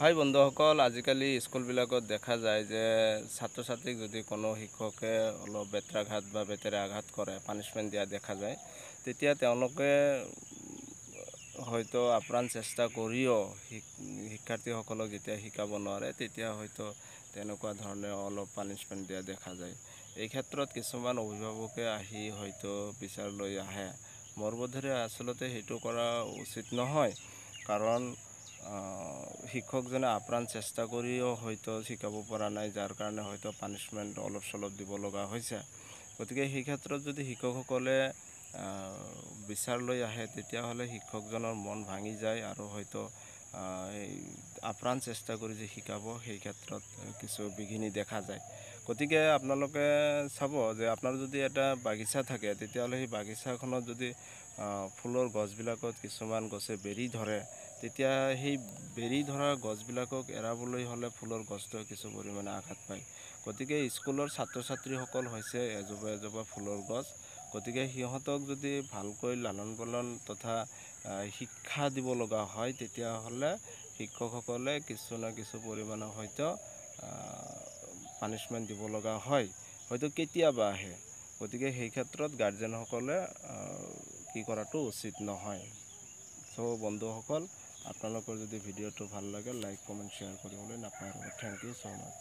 হয় বন্ধুসকল, আজিকালি স্কুলবিলাকত দেখা যায় যে ছাত্ৰ ছাত্ৰীক যদি কোনো শিক্ষকে অলপ বেত্ৰাঘাত বা বেতেৰে আঘাত কৰে, পানিছমেণ্ট দিয়া দেখা যায়, তেতিয়া তেওঁলোকে হয়তো আপ্ৰাণ চেষ্টা কৰিও শিক্ষাৰ্থীসকলক যেতিয়া শিকাব নোৱাৰে, তেতিয়া হয়তো তেনেকুৱা ধৰণে অলপ পানিছমেণ্ট দিয়া দেখা যায়। এই ক্ষেত্ৰত কিছুমান অভিভাৱকে আহি হয়তো বিচাৰ লৈ আহে। মোৰ বোধেৰে আচলতে সেইটো কৰা উচিত নহয়, কাৰণ শিক্ষকজনে আপ্ৰাণ চেষ্টা কৰিও হয়তো শিকাব পৰা নাই, যাৰ কাৰণে হয়তো পানিছমেণ্ট অলপ চলপ দিব লগা হৈছে। গতিকে সেই ক্ষেত্ৰত যদি শিক্ষকসকলে বিচাৰ লৈ আহে, তেতিয়াহ'লে শিক্ষকজনৰ মন ভাঙি যায় আৰু হয়তো আপ্ৰাণ চেষ্টা কৰি যে শিকাব, সেই ক্ষেত্ৰত কিছু বিঘিনি দেখা যায়। গতিকে আপোনালোকে চাব যে আপোনাৰ যদি এটা বাগিচা থাকে, তেতিয়াহ'লে সেই বাগিচাখনত যদি ফুলৰ গছবিলাকত কিছুমান গছে বেৰি ধৰে, তেতিয়া সেই বেৰি ধৰা গছবিলাকক এৰাবলৈ হ'লে ফুলৰ গছটোৱে কিছু পৰিমাণে আঘাত পায়। গতিকে স্কুলৰ ছাত্ৰ ছাত্ৰীসকল হৈছে এজোপা এজোপা ফুলৰ গছ। গতিকে সিহঁতক যদি ভালকৈ লালন পালন তথা শিক্ষা দিব লগা হয়, তেতিয়াহ'লে শিক্ষকসকলে কিছু না কিছু পৰিমাণে হয়তো পানিছমেণ্ট দিব লগা হয়, হয়তো কেতিয়াবা আহে। গতিকে সেই ক্ষেত্ৰত গাৰ্জেনসকলে কি কৰাটো উচিত নহয়। চ' বন্ধুসকল, আপোনালোকৰ যদি ভিডিঅ'টো ভাল লাগে, লাইক কমেণ্ট শ্বেয়াৰ কৰিবলৈ নাপাহৰিব। Thank you so' much.